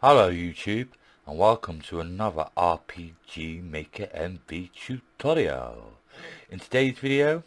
Hello YouTube, and welcome to another RPG Maker MV tutorial. In today's video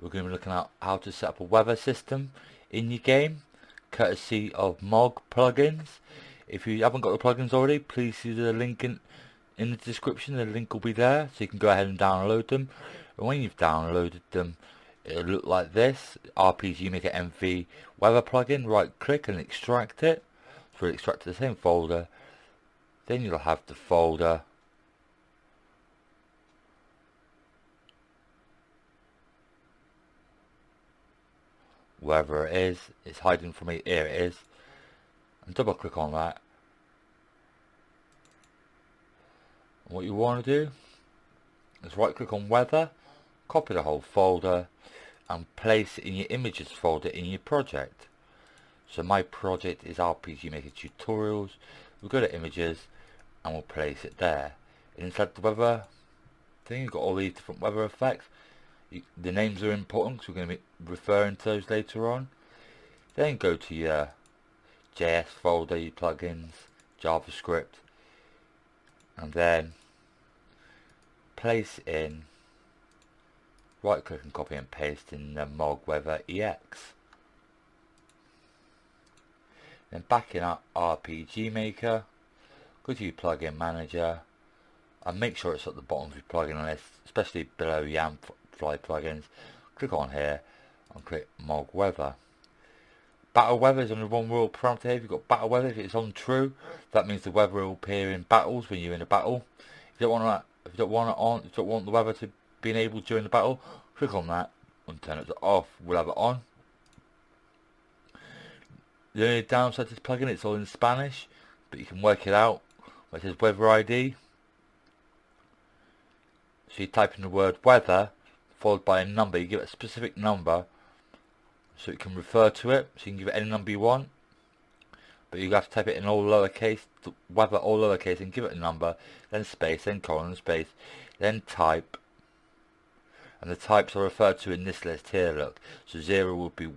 we're going to be looking at how to set up a weather system in your game, courtesy of MOG plugins. If you haven't got the plugins already, please see the link in the description. The link will be there, so you can go ahead and download them. And when you've downloaded them, it'll look like this: RPG Maker MV weather plugin. Right click and extract it. So we'll extract to the same folder. Then you'll have the folder wherever it is. It's hiding from me. Here it is. And double click on that. And what you want to do is right click on weather, copy the whole folder and place it in your images folder in your project. So my project is RPG Maker Tutorials. We'll go to images and we'll place it there. Inside the weather thing, you've got all these different weather effects. The names are important because we're going to be referring to those later on. Then go to your JS folder, your plugins, JavaScript, and then place in, right click and copy and paste in the MOG Weather EX. Then back in our RPG Maker, go to your plugin manager and make sure it's at the bottom of your plugin list, especially below Yam Fly plugins. Click on here and click MOG Weather. Battle weather is only one rule parameter here. If you've got battle weather, if it's on true, that means the weather will appear in battles when you're in a battle. If you don't want that, if you don't want the weather to be enabled during the battle, click on that and turn it off. We'll have it on. The only downside to this plugin, it's all in Spanish, but you can work it out. Where it says weather ID, so you type in the word weather followed by a number. You give it a specific number so it can refer to it. So you can give it any number you want, but you have to type it in all lowercase, the weather all lowercase, and give it a number, then space, then colon, space, then type. And the types are referred to in this list here. Look, so 0 would be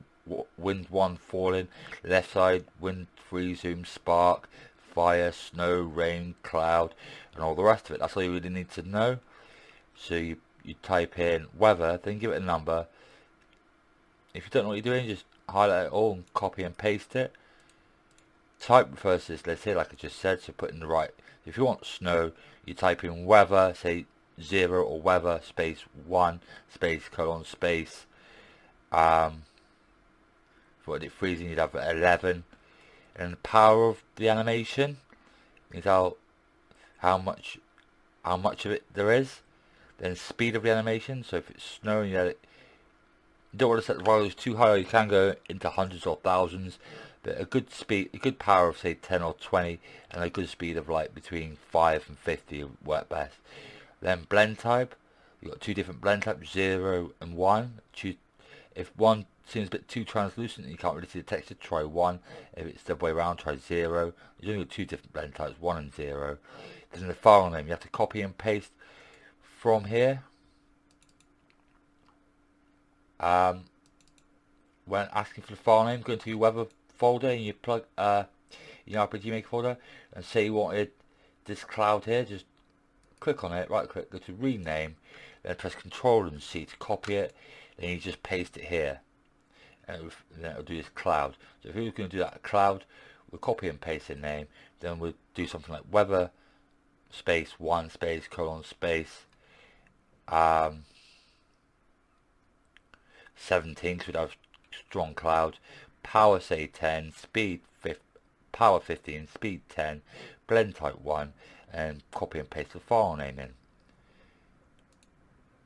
wind 1 falling, left side wind 3 zoom, spark, fire, snow, rain, cloud, and all the rest of it. That's all you really need to know. So you type in weather, then give it a number. If you don't know what you're doing, just highlight it all and copy and paste it. Type refers to this list here, like I just said, so put in the right. If you want snow, you type in weather, say 0 or weather space 1 space colon space. If it freezing, you'd have 11. And the power of the animation is how much of it there is. Then speed of the animation. So if it's snowing, you don't want to set the values too high, or you can go into hundreds or thousands. But a good speed, a good power of say 10 or 20, and a good speed of like between 5 and 50 would work best. Then blend type, you've got two different blend types, 0 and 1. Choose. If 1 seems a bit too translucent and you can't really see the texture, try 1. If it's the other way around, try 0. There's only got two different blend types, 1 and 0. Then the file name, you have to copy and paste from here. When asking for the file name, go into your weather folder in your RPG Maker folder, and say you wanted this cloud here. Just click on it, right click, go to rename, then press Ctrl and C to copy it. Then you just paste it here, and then it'll do this cloud. So if we were going to do that cloud, we'll copy and paste the name. Then we'll do something like weather space 1 space colon space 17, because we'd have strong cloud. Power say 10, speed power 15, speed 10, blend type 1, and copy and paste the file name in.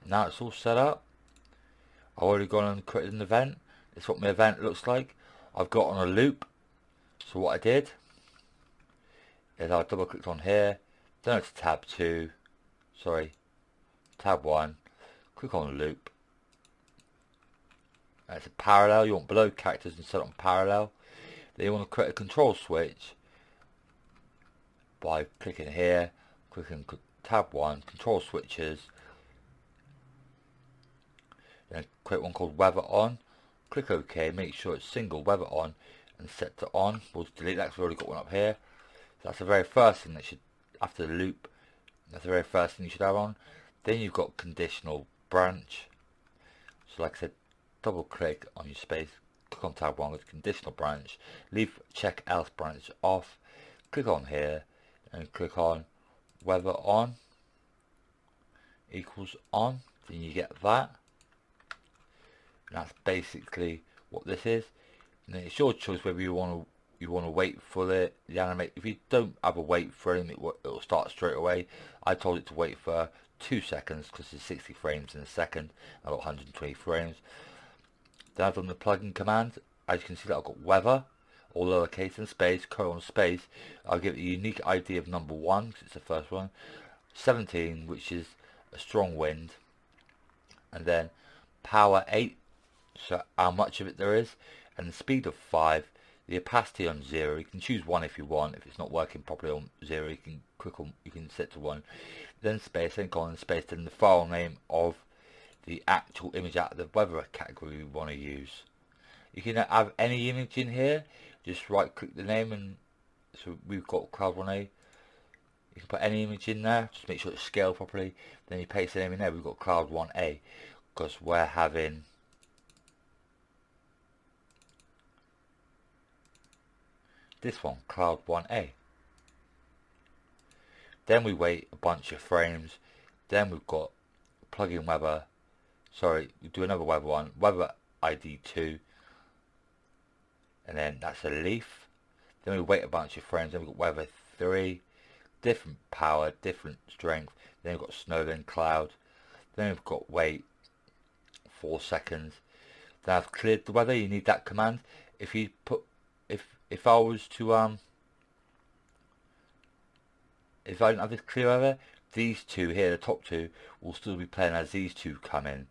Now it's all set up. I've already gone and created an event. This is what my event looks like. I've got on a loop. So what I did is I double clicked on here, then it's tab 2, tab 1, click on loop. And it's a parallel. You want below characters and set on parallel. Then you want to create a control switch by clicking here, clicking tab 1, control switches. Then create one called weather on. Click OK, make sure it's single weather on and set to on. We'll delete that because we've already got one up here. So that's the very first thing that should, after the loop, that's the very first thing you should have on. Then you've got conditional branch. So like I said, double click on your space, click on tab 1 with conditional branch, leave check else branch off, click on here and click on whether on equals on, then you get that. And that's basically what this is. And then it's your choice whether you want to wait for the animate. If you don't have a wait for it, it'll start straight away. I told it to wait for 2 seconds because it's 60 frames in a second. I've got 120 frames. Then I've done the plugin command. As you can see, that I've got weather, all lowercase and space, colon space. I'll give it a unique ID of number 1 because it's the first one. 17, which is a strong wind, and then power 8, so how much of it there is, and the speed of 5, the opacity on 0. You can choose 1 if you want. If it's not working properly on 0, you can click on, you can set to 1. Then space, then colon space, then the file name of the actual image out of the weather category we want to use. You can have any image in here, just right click the name, and so we've got Cloud 1A. You can put any image in there, just make sure it's scaled properly. Then you paste the name in there. We've got Cloud 1A because we're having this one, Cloud 1A. Then we wait a bunch of frames. Then we've got plugin weather. Sorry, we do another weather one, weather ID 2, and then that's a leaf. Then we wait a bunch of frames. Then we've got weather 3. Different power, different strength. Then we've got snow, then cloud. Then we've got wait 4 seconds. Then I've cleared the weather. You need that command. If you put, if I was to if I didn't have this clear weather, these two here, the top two, will still be playing as these two come in.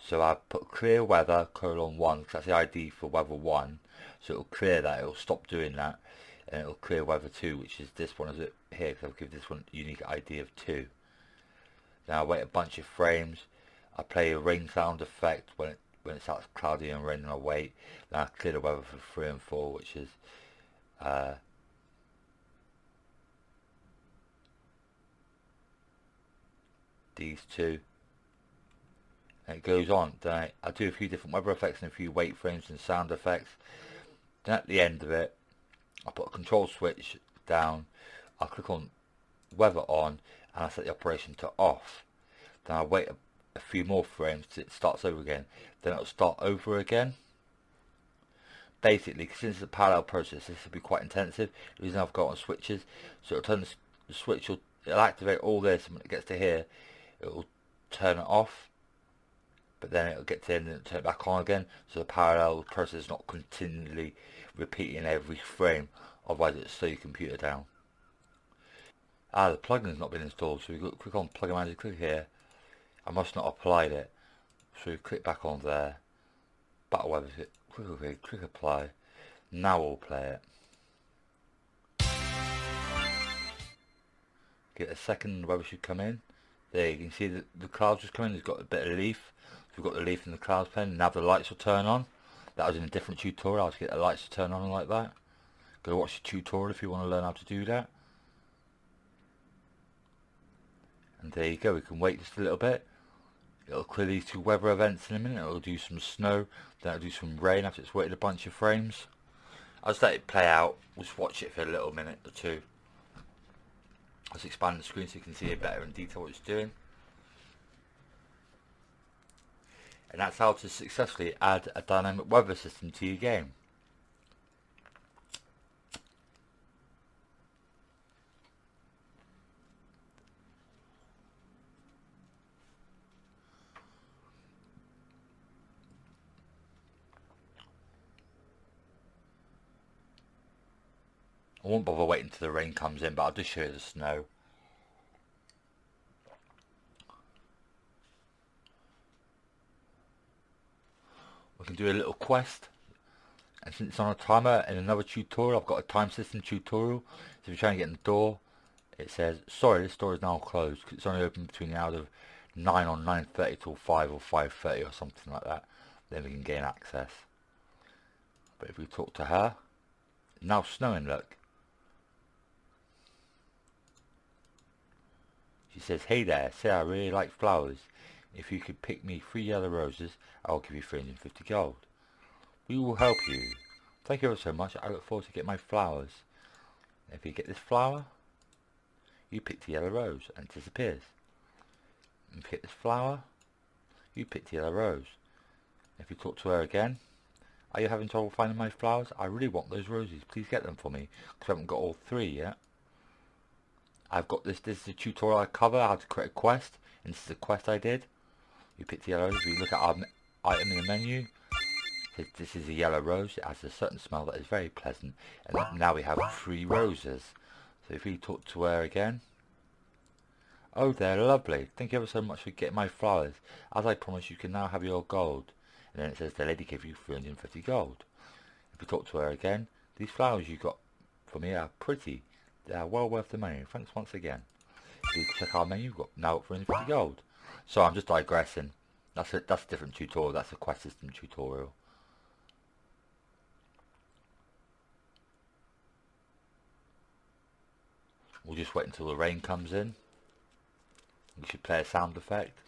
So I put clear weather colon 1 because that's the ID for weather 1. So it'll clear that. It'll stop doing that. And it'll clear weather 2, which is this one, is it here, because I'll give this one a unique ID of 2. Then I wait a bunch of frames. I play a rain sound effect when it starts cloudy and raining. I wait. Then I clear the weather for 3 and 4, which is these two. And it goes on. Then I do a few different weather effects and a few wait frames and sound effects. Then at the end of it, I put a control switch down, I click on weather on, and I set the operation to off. Then I wait a few more frames till it starts over again. Then it'll start over again. Basically, since it's a parallel process, this will be quite intensive. The reason I've got on switches, so it'll turn the switch, it'll activate all this, and when it gets to here, it'll turn it off. But then it'll get to the end and it'll turn it back on again. So the parallel process is not continually repeating every frame, otherwise it'll slow your computer down. The plugin's not been installed, so we click on plugin manager, click here. I must not have applied it, so we click back on there. Battle weather, click OK, click apply. Now we'll play it. Get a second, the weather should come in. There you can see the clouds just coming. It's got a bit of leaf. So we've got the leaf and the clouds playing. Now the lights will turn on. That was in a different tutorial. I'll just get the lights to turn on like that. Go watch the tutorial if you want to learn how to do that. And there you go. We can wait just a little bit. It'll clear these two weather events in a minute. It'll do some snow. Then it'll do some rain after it's waited a bunch of frames. I'll just let it play out. We'll just watch it for a little minute or two. Let's expand the screen so you can see it better in detail what it's doing. And that's how to successfully add a dynamic weather system to your game. I won't bother waiting until the rain comes in, but I'll just show you the snow. We can do a little quest, and since it's on a timer, in another tutorial, I've got a time system tutorial. So if you're trying to get in the door, it says, sorry, this door is now closed, because it's only open between the hours of 9 or 9:30 till 5 or 5:30 or something like that. Then we can gain access. But if we talk to her, now snowing, look. She says, hey there, say I really like flowers. If you could pick me 3 yellow roses, I'll give you 350 gold. We will help you. Thank you ever so much. I look forward to getting my flowers. If you get this flower, you pick the yellow rose and it disappears. If you get this flower, you pick the yellow rose. If you talk to her again, are you having trouble finding my flowers? I really want those roses. Please get them for me, because I haven't got all 3 yet. I've got this is a tutorial I cover how to create a quest, and this is a quest I did. You pick the yellow rose. If you look at our item in the menu, this is a yellow rose. It has a certain smell that is very pleasant, and now we have 3 roses. So if we talk to her again, oh, they're lovely. Thank you ever so much for getting my flowers. As I promised, you can now have your gold. And then it says the lady gave you 350 gold. If we talk to her again, these flowers you got for me are pretty. They are well worth the money. Thanks once again. If you check our menu, you've got now got 350 gold. So I'm just digressing. That's a different tutorial. That's a quest system tutorial. We'll just wait until the rain comes in. We should play a sound effect.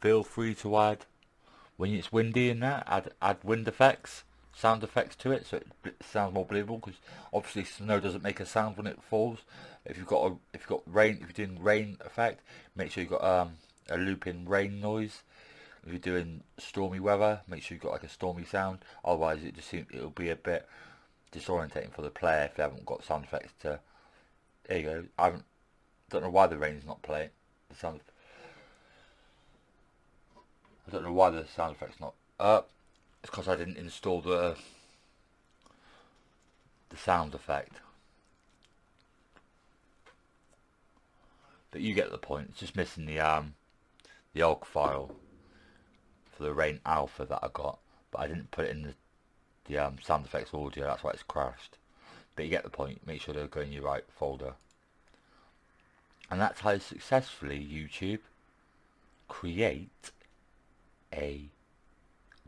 Feel free to add, when it's windy and that, add wind effects, sound effects to it, so it sounds more believable. Because obviously snow doesn't make a sound when it falls. If you've got rain, if you're doing rain effect, make sure you've got a looping rain noise. If you're doing stormy weather, make sure you've got like a stormy sound. Otherwise, it'll be a bit disorientating for the player if they haven't got sound effects to. There you go. Don't know why the rain's not playing. The sound. I don't know why the sound effect's not up. It's because I didn't install the sound effect. But you get the point. It's just missing the OGG file for the Rain Alpha that I got, but I didn't put it in the sound effects audio. That's why it's crashed. But you get the point. Make sure they're going in your right folder. And that's how successfully YouTube create a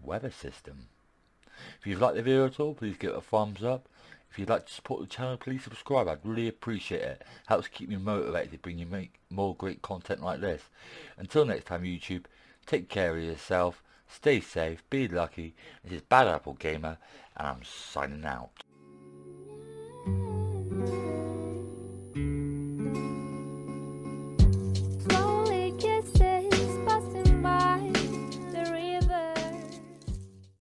weather system. If you've liked the video at all, please give it a thumbs up. If you'd like to support the channel, please subscribe. I'd really appreciate it. Helps keep me motivated to bring you more great content like this. Until next time, YouTube, take care of yourself, stay safe, be lucky. This is Bad Apple Gamer, and I'm signing out.